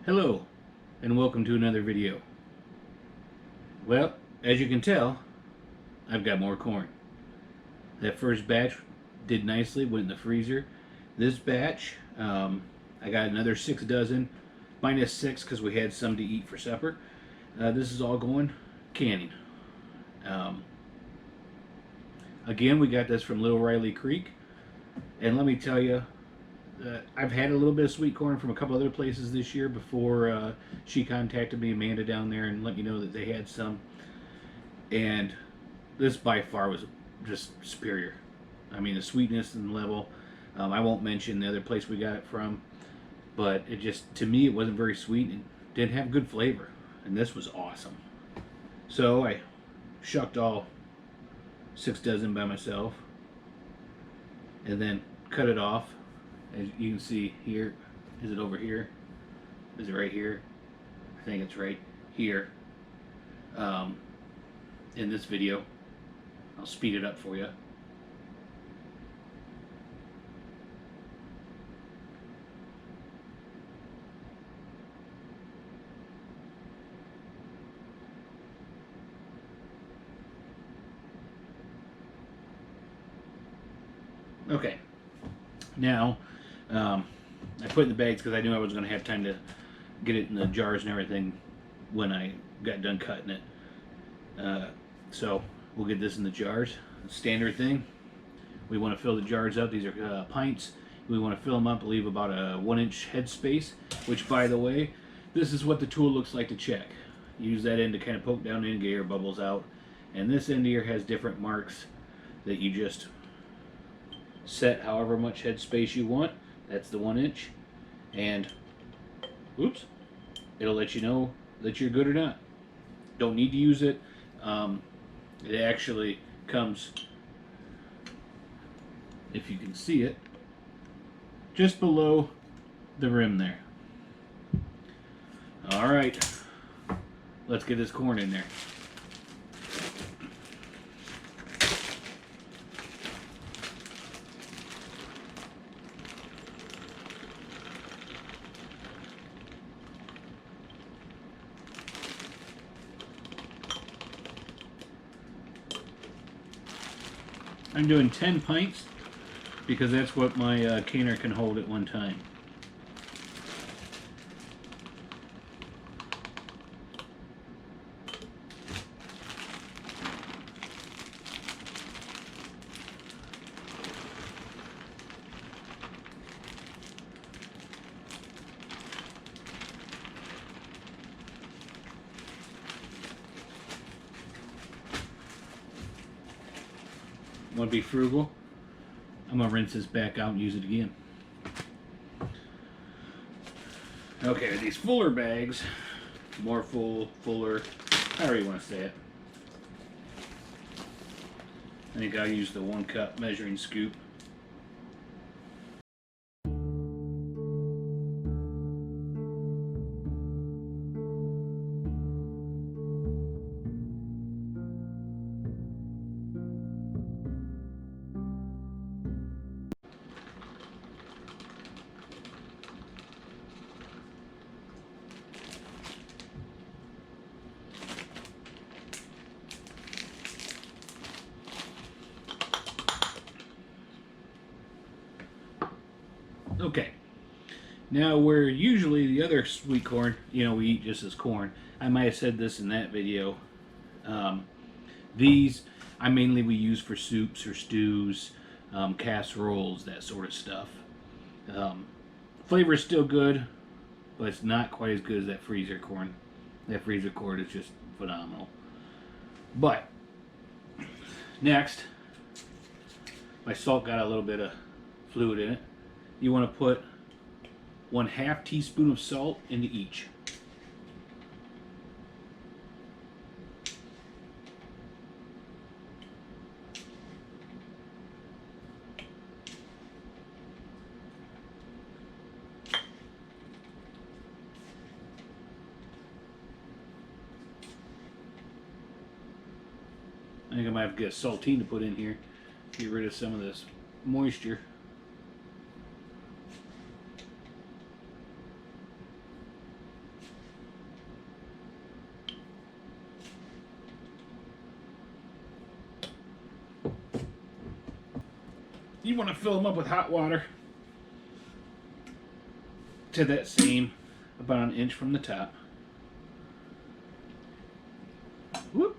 Hello, and welcome to another video. Well, as you can tell, I've got more corn. That first batch did nicely, went in the freezer. This batch, I got another 6 dozen, minus 6 because we had some to eat for supper. This is all going canning. Um, Again, we got this from Little Riley Creek, and let me tell you, I've had a little bit of sweet corn from a couple other places this year before she contacted me, Amanda down there, and let me know that they had some. And this by far was just superior. I mean, the sweetness and level. I won't mention the other place we got it from, but it just, to me, it wasn't very sweet and didn't have good flavor. And this was awesome. So I shucked all 6 dozen by myself and then cut it off. As you can see here, is it over here? Is it right here? I think it's right here. In this video, I'll speed it up for you. Okay, now I put it in the bags because I knew I was going to have time to get it in the jars and everything when I got done cutting it. So we'll get this in the jars. Standard thing. We want to fill the jars up. These are pints. We want to fill them up, leave about a 1-inch head space, which, by the way, this is what the tool looks like to check. Use that end to kind of poke down in and get air bubbles out. And this end here has different marks that you just set however much head space you want. That's the 1 inch. And, oops, it'll let you know that you're good or not. Don't need to use it. It actually comes, if you can see it, just below the rim there. All right, let's get this corn in there. I'm doing 10 pints because that's what my canner can hold at one time. Want to be frugal? I'm going to rinse this back out and use it again. Okay, these fuller bags, more full, fuller, however you want to say it. I think I'll use the 1-cup measuring scoop. Okay, now where usually the other sweet corn, we eat just as corn. I might have said this in that video. These we use for soups or stews, casseroles, that sort of stuff. Flavor is still good, but it's not quite as good as that freezer corn. That freezer corn is just phenomenal. But next, my salt got a little bit of fluid in it. You want to put 1/2 teaspoon of salt into each. I think I might have to get a saltine to put in here, get rid of some of this moisture. you want to fill them up with hot water to that same, about 1 inch from the top. Whoop.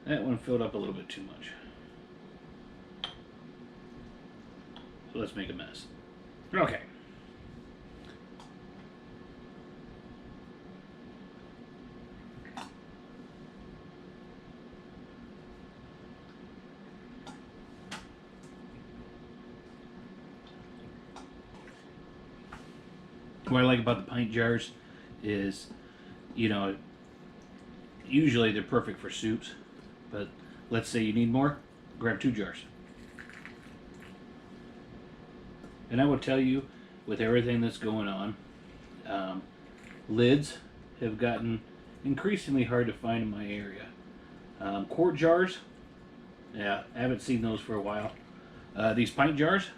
That one filled up a little bit too much. So let's make a mess. Okay. What I like about the pint jars is, you know, usually they're perfect for soups, but let's say you need more, grab 2 jars. And I will tell you, with everything that's going on, lids have gotten increasingly hard to find in my area. Quart jars, yeah, I haven't seen those for a while. These pint jars,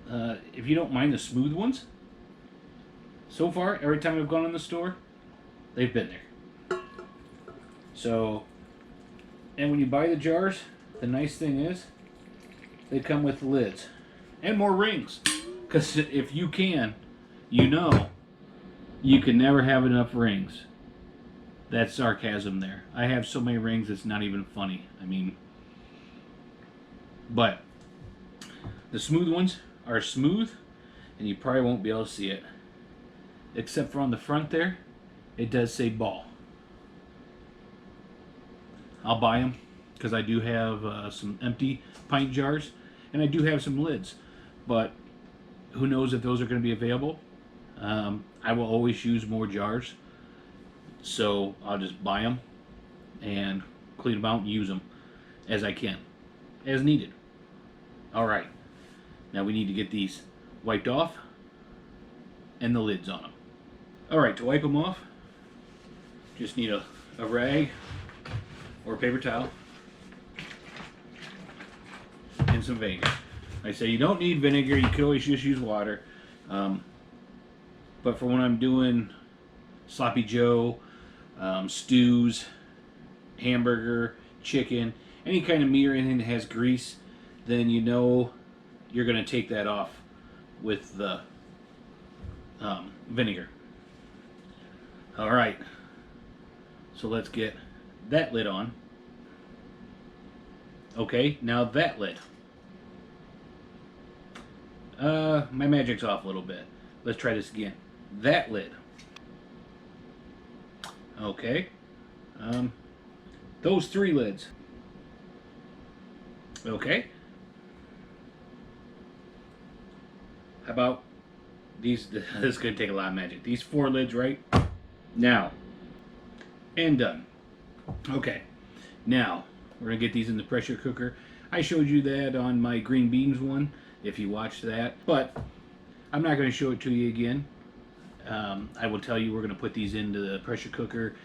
if you don't mind the smooth ones, so far, every time I've gone in the store, they've been there. So, and when you buy the jars, the nice thing is, they come with lids. And more rings. Because if you can, you know, you can never have enough rings. That's sarcasm there. I have so many rings, it's not even funny. I mean, but the smooth ones are smooth, and you probably won't be able to see it. Except for on the front there, it does say ball. I'll buy them because I do have some empty pint jars, and I do have some lids. But who knows if those are going to be available. I will always use more jars, so I'll just buy them and clean them out and use them as I can, as needed. Alright, now we need to get these wiped off and the lids on them. Alright, to wipe them off, just need a rag or a paper towel and some vinegar. I say you don't need vinegar, you could always just use water. But for when I'm doing sloppy joe, stews, hamburger, chicken, any kind of meat or anything that has grease, then you know you're going to take that off with the vinegar. Alright, so let's get that lid on. Okay, now that lid. My magic's off a little bit. Let's try this again. That lid. Okay. Those 3 lids. Okay. How about these? This is going to take a lot of magic. These 4 lids, right? Now. And done. Okay. Now, we're going to get these in the pressure cooker. I showed you that on my green beans one, if you watched that. But I'm not going to show it to you again. I will tell you we're going to put these into the pressure cooker,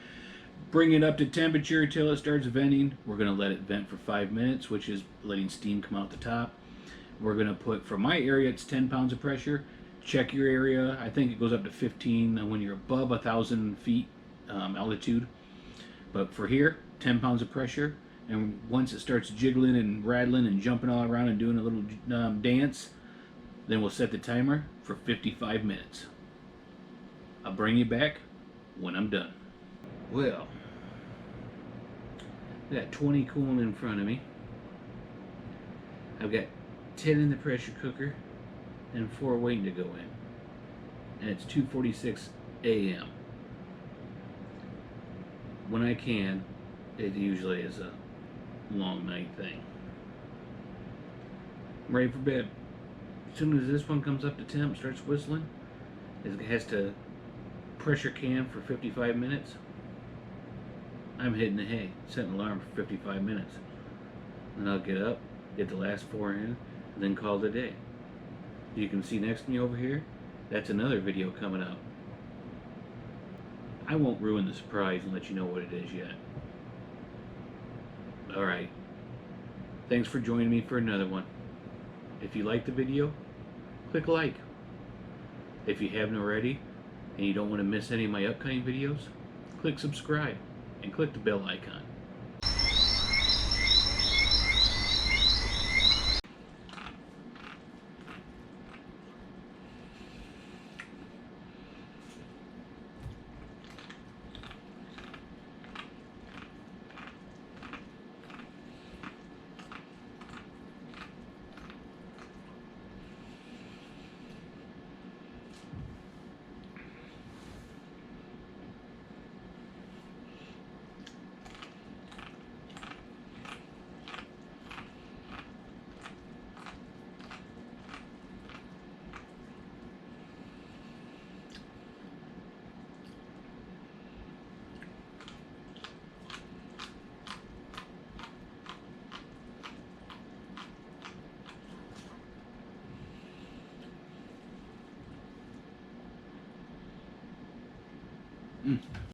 bring it up to temperature until it starts venting. We're going to let it vent for 5 minutes, which is letting steam come out the top. We're going to put, for my area, it's 10 pounds of pressure. Check your area. I think it goes up to 15 when you're above 1,000 feet altitude. But for here, 10 pounds of pressure. And once it starts jiggling and rattling and jumping all around and doing a little dance, then we'll set the timer for 55 minutes. I'll bring you back when I'm done. Well, I got 20 cooling in front of me. I've got 10 in the pressure cooker and 4 waiting to go in. And it's 2:46 a.m. When I can, it usually is a long night thing. I'm ready for bed. As soon as this one comes up to temp, starts whistling, it has to pressure can for 55 minutes. I'm hitting the hay, setting an alarm for 55 minutes. Then I'll get up, get the last 4 in, and then call it a day. You can see next to me over here, that's another video coming out. I won't ruin the surprise and let you know what it is yet. Alright. Thanks for joining me for another one. If you liked the video, click like. If you haven't already, and you don't want to miss any of my upcoming videos, click subscribe and click the bell icon. Mm.